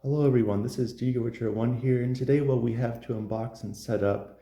Hello everyone, this is One here, and today what we have to unbox and set up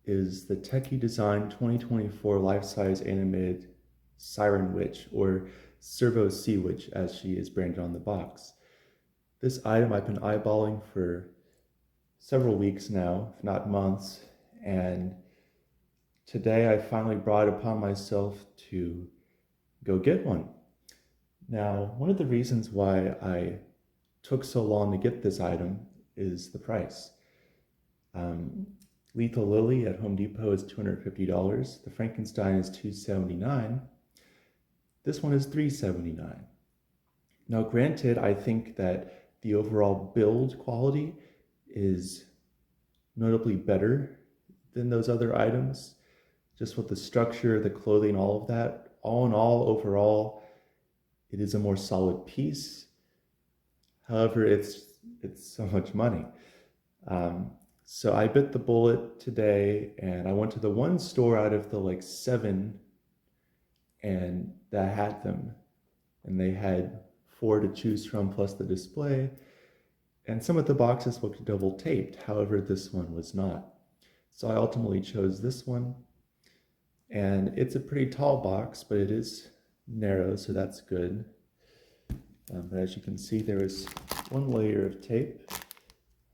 is the Tekky Design 2024 life-size animated Siren Witch, or Servo Sea Witch as she is branded on the box. This item I've been eyeballing for several weeks now, if not months, and today I finally brought it upon myself to go get one. Now, one of the reasons why I took so long to get this item is the price. Lethal Lily at Home Depot is $250. The Frankenstein is $279. This one is $379. Now granted, I think that the overall build quality is notably better than those other items, just with the structure, the clothing, all of that. All in all, overall, it is a more solid piece. However, it's so much money. So I bit the bullet today, and I went to the one store out of the seven, and that had them. And they had 4 to choose from plus the display. And some of the boxes looked double taped. However, this one was not. So I ultimately chose this one. And it's a pretty tall box, but it is narrow, so that's good. But as you can see, there is one layer of tape.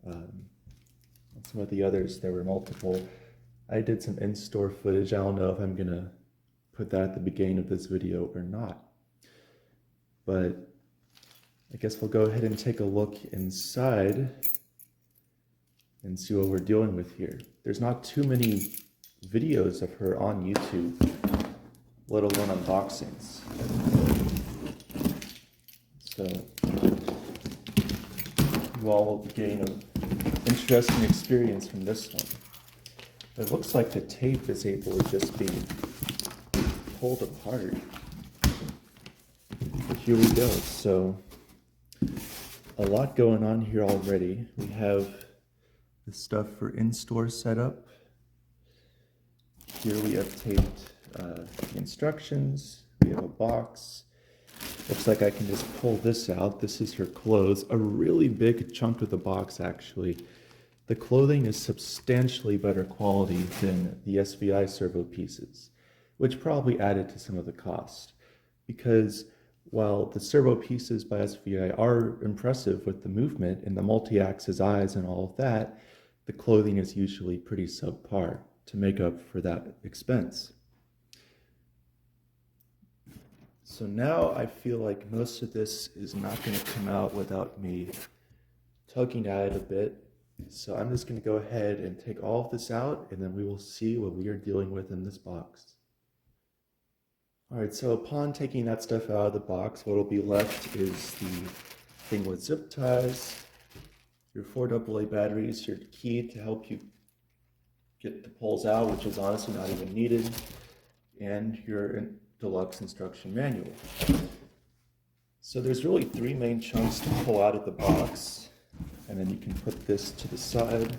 Some of the others, there were multiple. I did some in-store footage. I don't know if I'm gonna put that at the beginning of this video or not. But I guess we'll go ahead and take a look inside and see what we're dealing with here. There's not too many videos of her on YouTube, let alone unboxings. So you all will gain an interesting experience from this one. It looks like the tape is able to just be pulled apart. But here we go. So a lot going on here already. We have the stuff for in-store setup. Here we have taped the instructions. We have a box. Looks like I can just pull this out. This is her clothes. A really big chunk of the box, actually. The clothing is substantially better quality than the SVI Servo pieces, which probably added to some of the cost. Because while the Servo pieces by SVI are impressive with the movement and the multi-axis eyes and all of that, the clothing is usually pretty subpar to make up for that expense. So now I feel like most of this is not going to come out without me tugging at it a bit. So I'm just going to go ahead and take all of this out, and then we will see what we are dealing with in this box. Alright, so upon taking that stuff out of the box, what will be left is the thing with zip ties, your 4 AA batteries, your key to help you get the poles out, which is honestly not even needed, and your deluxe instruction manual. So there's really 3 main chunks to pull out of the box, and then you can put this to the side.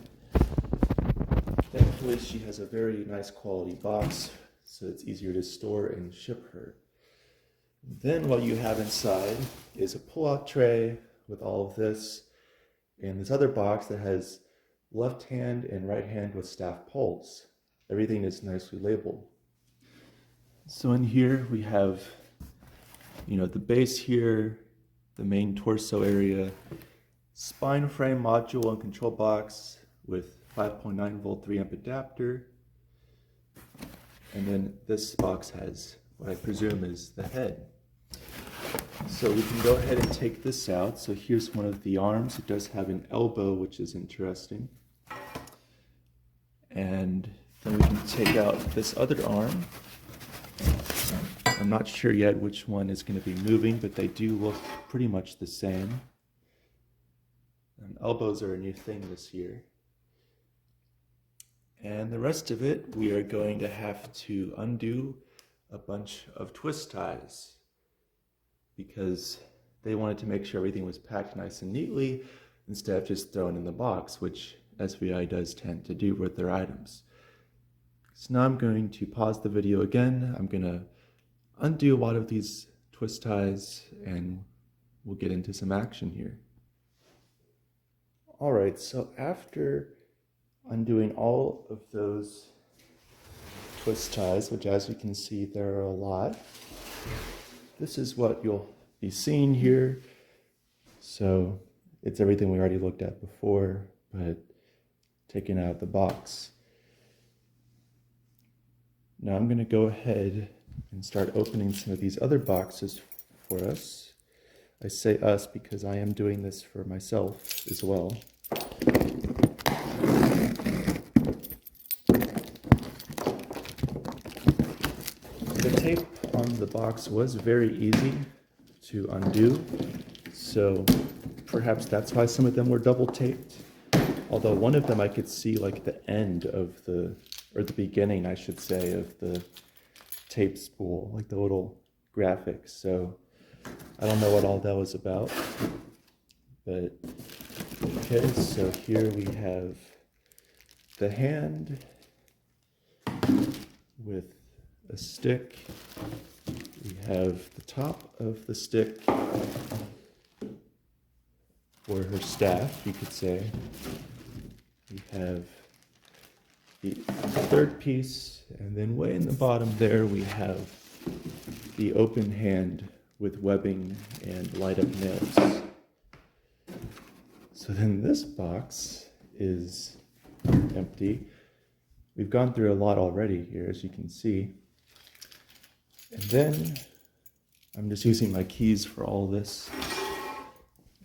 Thankfully, she has a very nice quality box, so it's easier to store and ship her. Then what you have inside is a pull-out tray with all of this, and this other box that has left hand and right hand with staff poles. Everything is nicely labeled. So in here we have, the base here, the main torso area, spine frame module and control box with 5.9 volt 3 amp adapter. And then this box has what I presume is the head. So we can go ahead and take this out. So here's one of the arms. It does have an elbow, which is interesting. And then we can take out this other arm. I'm not sure yet which one is going to be moving, but they do look pretty much the same. And elbows are a new thing this year. And the rest of it, we are going to have to undo a bunch of twist ties because they wanted to make sure everything was packed nice and neatly instead of just thrown in the box, which SVI does tend to do with their items. So now I'm going to pause the video again. I'm going to undo a lot of these twist ties and we'll get into some action here. All right, so after undoing all of those twist ties, which as you can see, there are a lot, this is what you'll be seeing here. So it's everything we already looked at before, but taken out of the box. Now I'm going to go ahead and start opening some of these other boxes for us. I say us because I am doing this for myself as well. The tape on the box was very easy to undo, so perhaps that's why some of them were double taped. Although one of them I could see like the end of the, or the beginning I should say, of the tape spool, like the little graphics. So I don't know what all that was about, but okay, so here we have the hand with a stick. We have the top of the stick for her staff, you could say. We have the third piece, and then way in the bottom there we have the open hand with webbing and light up nails. So then this box is empty. We've gone through a lot already here, as you can see. And then I'm just using my keys for all this.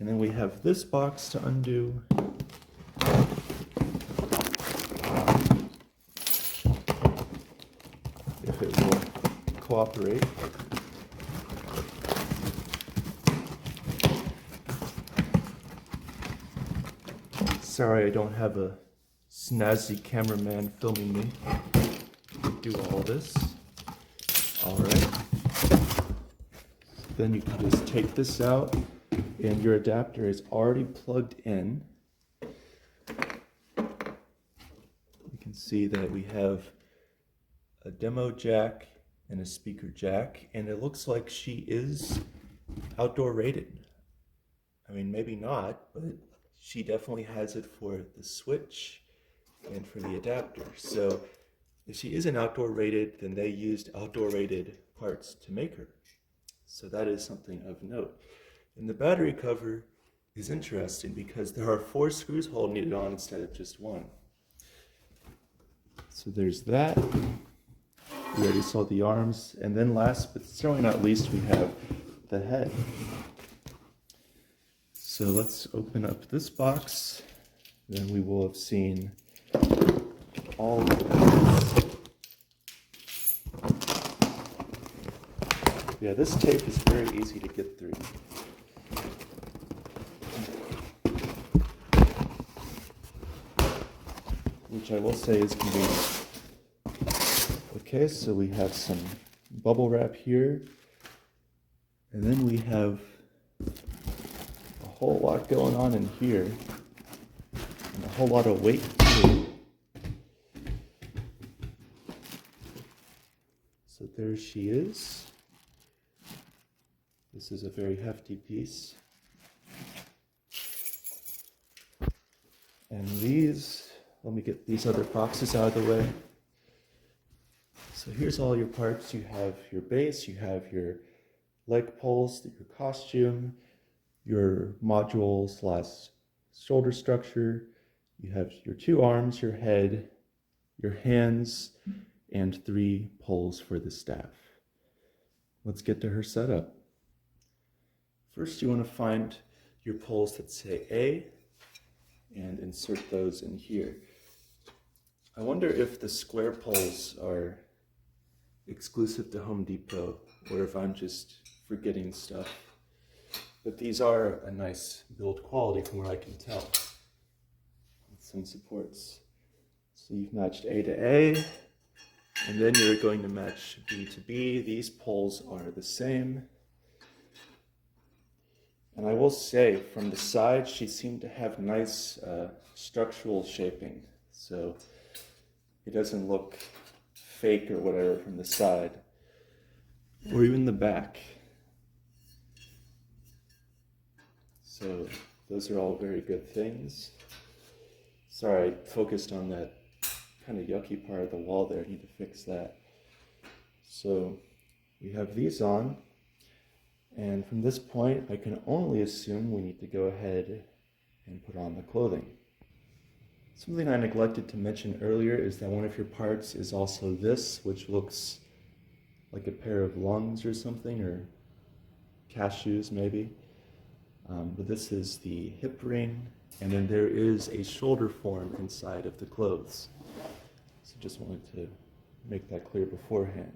And then we have this box to undo. If it will cooperate. Sorry, I don't have a snazzy cameraman filming me to do all this. All right. Then you can just take this out, and your adapter is already plugged in. You can see that we have a demo jack and a speaker jack, and it looks like she is outdoor rated. I mean, maybe not, but she definitely has it for the switch and for the adapter. So if she isn't outdoor rated, then they used outdoor rated parts to make her. So that is something of note. And the battery cover is interesting because there are 4 screws holding it on instead of just 1. So there's that. We already saw the arms. And then last but certainly not least, we have the head. So let's open up this box. Then we will have seen all of this. Yeah, this tape is very easy to get through. Which I will say is convenient. Okay, so we have some bubble wrap here. And then we have a whole lot going on in here. And a whole lot of weight too. So there she is. This is a very hefty piece. And these, let me get these other boxes out of the way. So here's all your parts. You have your base, you have your leg poles, your costume, your module / shoulder structure. You have your 2 arms, your head, your hands, and 3 poles for the staff. Let's get to her setup. First, you want to find your poles that say A and insert those in here. I wonder if the square poles are exclusive to Home Depot or if I'm just forgetting stuff. But these are a nice build quality from what I can tell. With some supports. So you've matched A to A, and then you're going to match B to B. These poles are the same. And I will say, from the side, she seemed to have nice structural shaping. So it doesn't look fake or whatever from the side, or even the back. So those are all very good things. Sorry, I focused on that kind of yucky part of the wall there. I need to fix that. So we have these on, and from this point I can only assume we need to go ahead and put on the clothing. Something I neglected to mention earlier is that one of your parts is also this, which looks like a pair of lungs or something, or cashews maybe. But this is the hip ring, and then there is a shoulder form inside of the clothes. So just wanted to make that clear beforehand.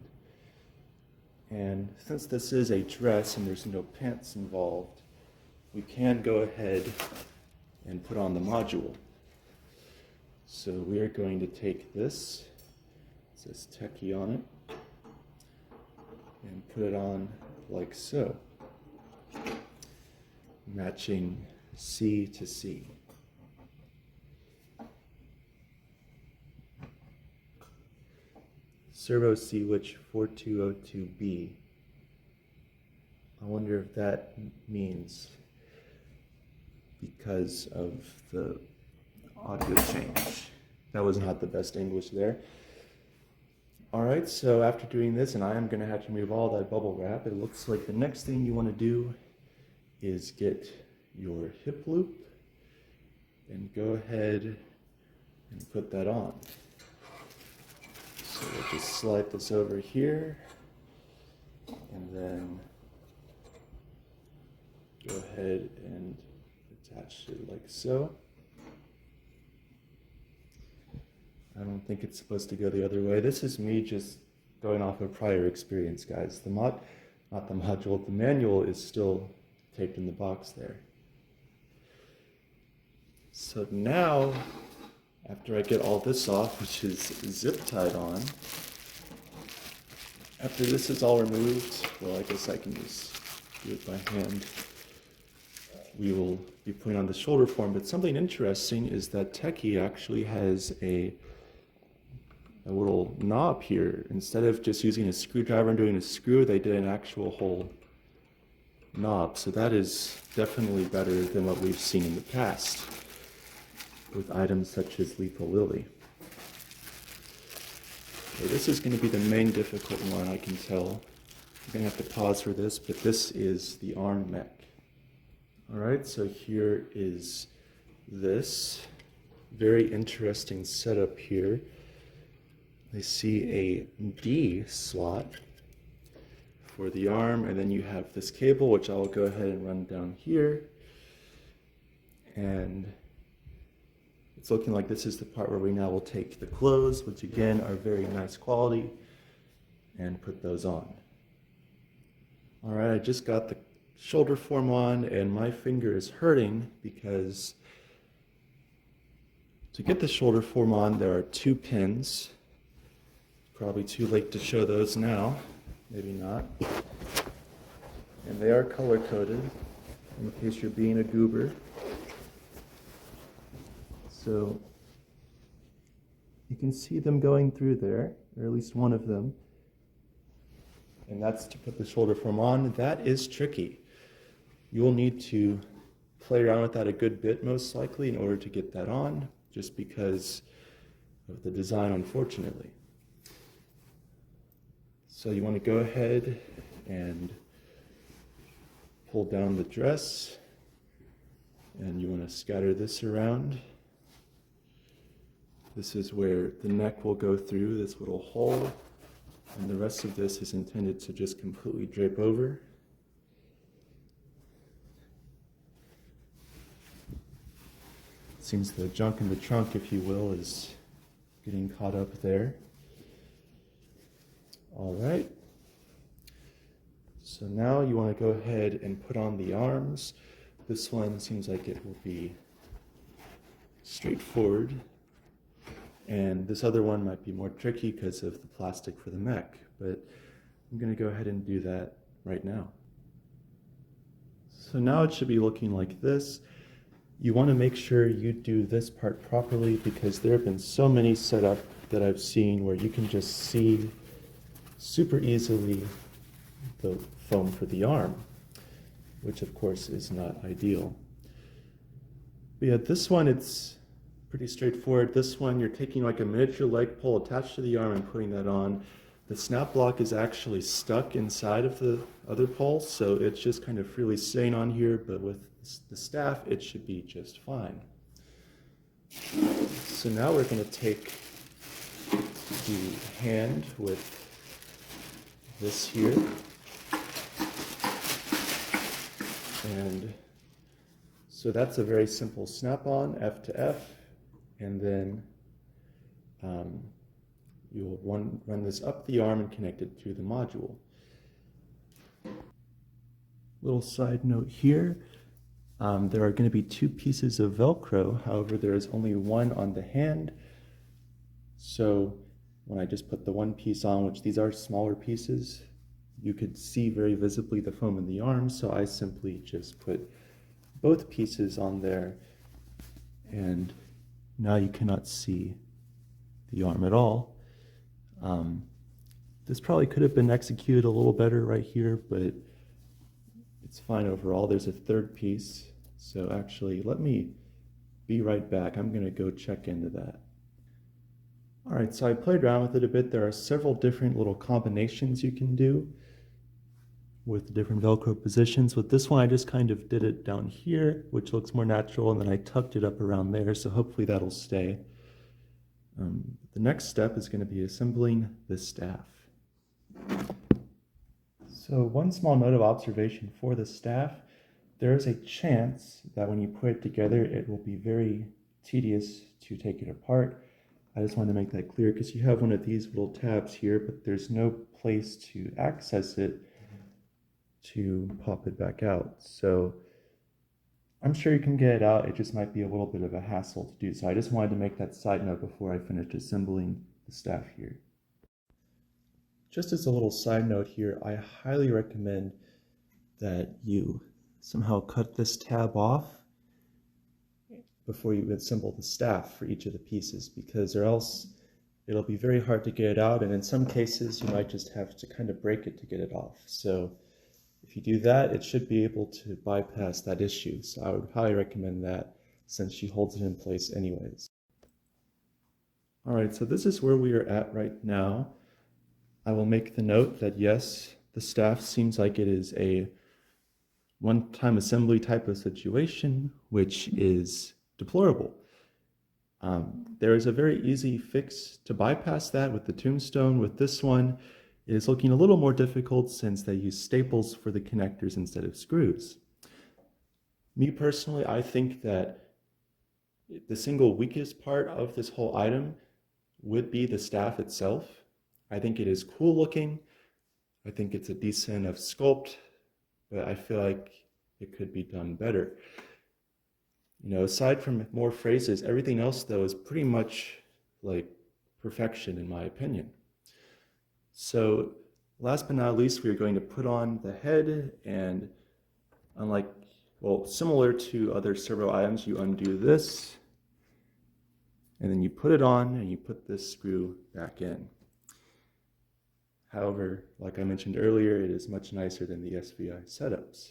And since this is a dress and there's no pants involved, we can go ahead and put on the module. So we are going to take this, it says Tekky on it, and put it on like so, matching C to C. Servo Switch 4202B. I wonder if that means because of the audio change. That was not the best English there. Alright, so after doing this, and I am going to have to remove all that bubble wrap, it looks like the next thing you want to do is get your hip loop and go ahead and put that on. So we'll just slide this over here and then go ahead and attach it like so. I don't think it's supposed to go the other way. This is me just going off of prior experience, guys. The manual is still taped in the box there. So now, after I get all this off, which is zip tied on, after this is all removed, well, I guess I can just do it by hand. We will be putting on the shoulder form, but something interesting is that Tekky actually has a little knob here. Instead of just using a screwdriver and doing a screw, they did an actual whole knob. So that is definitely better than what we've seen in the past with items such as Lethal Lily. Okay, this is going to be the main difficult one, I can tell. I'm going to have to pause for this, but this is the arm mech. Alright, so here is this very interesting setup here. I see a D slot for the arm, and then you have this cable, which I'll go ahead and run down here. And it's looking like this is the part where we now will take the clothes, which again are very nice quality, and put those on. Alright, I just got the shoulder form on, and my finger is hurting because to get the shoulder form on, there are 2 pins. Probably too late to show those now, maybe not. And they are color-coded, in case you're being a goober. So you can see them going through there, or at least one of them. And that's to put the shoulder form on. That is tricky. You'll need to play around with that a good bit, most likely, in order to get that on, just because of the design, unfortunately. So you want to go ahead and pull down the dress, and you want to scatter this around. This is where the neck will go through this little hole, and the rest of this is intended to just completely drape over. Seems the junk in the trunk, if you will, is getting caught up there. All right. So now you want to go ahead and put on the arms. This one seems like it will be straightforward. And this other one might be more tricky because of the plastic for the mech, but I'm going to go ahead and do that right now. So now it should be looking like this. You want to make sure you do this part properly, because there have been so many set up that I've seen where you can just see super easily the foam for the arm, which of course is not ideal. But yeah, this one, it's pretty straightforward. This one, you're taking like a miniature leg pole attached to the arm and putting that on. The snap block is actually stuck inside of the other pole, so it's just kind of freely staying on here, but with the staff, it should be just fine. So now we're going to take the hand with this here, and so that's a very simple snap-on, F to F, and then you'll run this up the arm and connect it to the module. Little side note here, there are going to be 2 pieces of Velcro, however there is only one on the hand, so when I just put the one piece on, which these are smaller pieces, you could see very visibly the foam in the arm, so I simply just put both pieces on there, and now you cannot see the arm at all. This probably could have been executed a little better right here, but it's fine overall. There's a third piece, so actually let me be right back. I'm going to go check into that. Alright, so I played around with it a bit. There are several different little combinations you can do with different Velcro positions. With this one, I just kind of did it down here, which looks more natural, and then I tucked it up around there, so hopefully that'll stay. The next step is going to be assembling the staff. So one small note of observation for the staff, there is a chance that when you put it together, it will be very tedious to take it apart. I just wanted to make that clear because you have one of these little tabs here, but there's no place to access it to pop it back out. So I'm sure you can get it out, it just might be a little bit of a hassle to do. So I just wanted to make that side note before I finished assembling the staff here. Just as a little side note here, I highly recommend that you somehow cut this tab off before you assemble the staff for each of the pieces, because or else it'll be very hard to get it out, and in some cases you might just have to kind of break it to get it off. So if you do that, it should be able to bypass that issue. So I would highly recommend that, since she holds it in place anyways. Alright, so this is where we are at right now. I will make the note that yes, the staff seems like it is a one-time assembly type of situation, which is deplorable. There is a very easy fix to bypass that with the tombstone. With this one, it is looking a little more difficult since they use staples for the connectors instead of screws. Me personally, I think that the single weakest part of this whole item would be the staff itself. I think it is cool looking. I think it's a decent enough sculpt, but I feel like it could be done better. You know, aside from more phrases, everything else though is pretty much like perfection in my opinion. So last but not least, we are going to put on the head, and unlike, well, similar to other Servo items, you undo this, and then you put it on and you put this screw back in. However, like I mentioned earlier, it is much nicer than the SVI setups.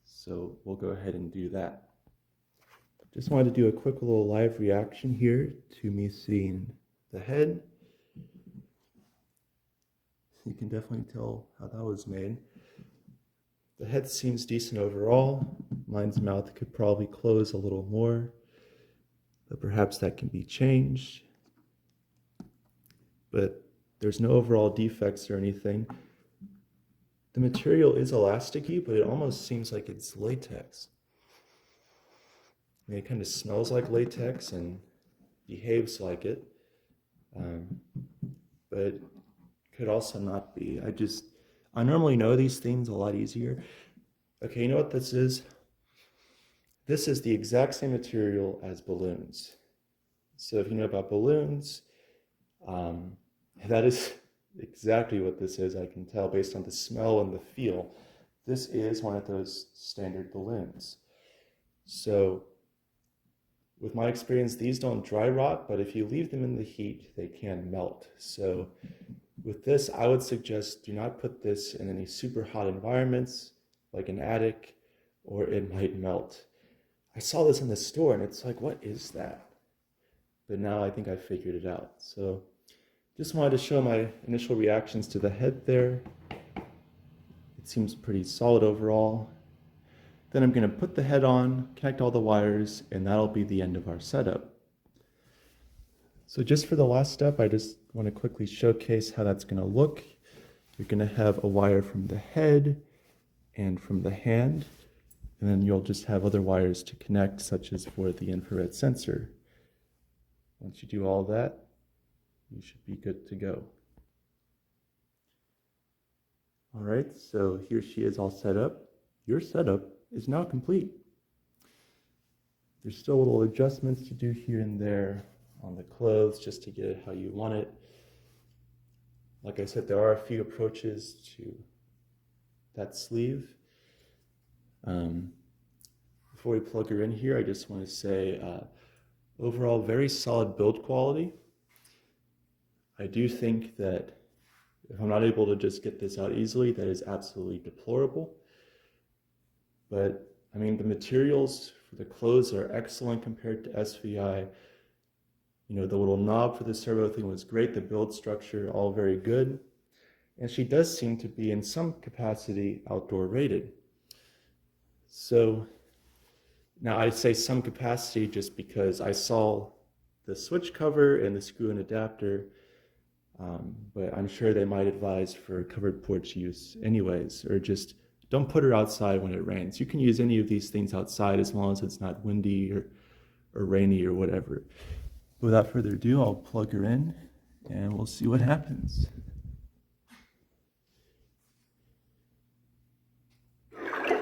So we'll go ahead and do that. Just wanted to do a quick little live reaction here to me seeing the head. You can definitely tell how that was made. The head seems decent overall. Mine's mouth could probably close a little more, but perhaps that can be changed. But there's no overall defects or anything. The material is elasticy, but it almost seems like it's latex. I mean, it kind of smells like latex and behaves like it, but could also not be. I normally know these things a lot easier. Okay, you know what this is? This is the exact same material as balloons. So if you know about balloons, that is exactly what this is. I can tell based on the smell and the feel. This is one of those standard balloons. So with my experience, these don't dry rot, but if you leave them in the heat, they can melt. So with this, I would suggest do not put this in any super hot environments, like an attic, or it might melt. I saw this in the store and it's like, what is that? But now I think I figured it out. So just wanted to show my initial reactions to the head there. It seems pretty solid overall. Then I'm going to put the head on, connect all the wires, and that'll be the end of our setup. So just for the last step, I just want to quickly showcase how that's going to look. You're going to have a wire from the head and from the hand, and then you'll just have other wires to connect, such as for the infrared sensor. Once you do all that, you should be good to go. All right, so here she is all set up. Your setup is now complete. There's still little adjustments to do here and there on the clothes just to get it how you want it. Like I said, there are a few approaches to that sleeve. Before we plug her in here, I just want to say overall very solid build quality. I do think that if I'm not able to just get this out easily, that is absolutely deplorable. But I mean, the materials for the clothes are excellent compared to SVI. You know, the little knob for the servo thing was great. The build structure, all very good. And she does seem to be in some capacity outdoor rated. So now I say some capacity just because I saw the switch cover and the screw and adapter, but I'm sure they might advise for covered porch use anyways, or just don't put her outside when it rains. You can use any of these things outside as long as it's not windy or rainy or whatever. Without further ado, I'll plug her in and we'll see what happens.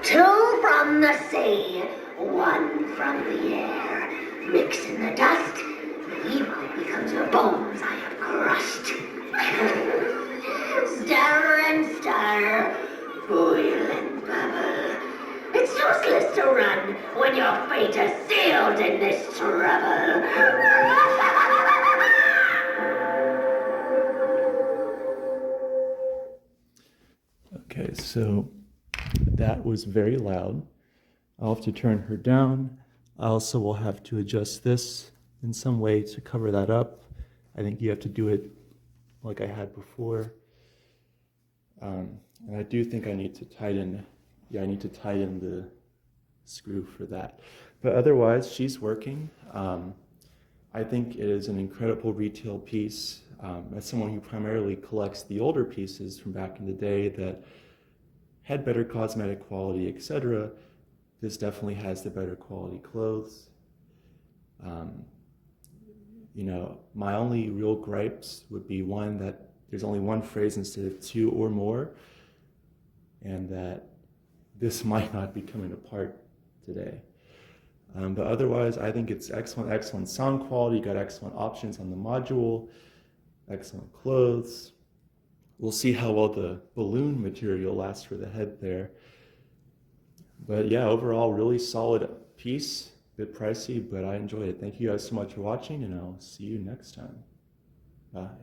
Two from the sea, one from the air. Mix in the dust, the evil becomes your bones I have crushed. Stir and stir, boil and bubble. It's useless to run when your fate is sealed in this trouble. Okay, so that was very loud. I'll have to turn her down. I also will have to adjust this in some way to cover that up. I think you have to do it like I had before. And I do think I need to tighten, I need to tighten the screw for that. But otherwise, she's working. I think it is an incredible retail piece. As someone who primarily collects the older pieces from back in the day that had better cosmetic quality, etc., this definitely has the better quality clothes. You know, my only real gripes would be one, that there's only one phrase instead of two or more, and that this might not be coming apart today. But otherwise, I think it's excellent sound quality. You got excellent options on the module, excellent clothes. We'll see how well the balloon material lasts for the head there. But yeah, overall, really solid piece. A bit pricey, but I enjoyed it. Thank you guys so much for watching, and I'll see you next time. Bye.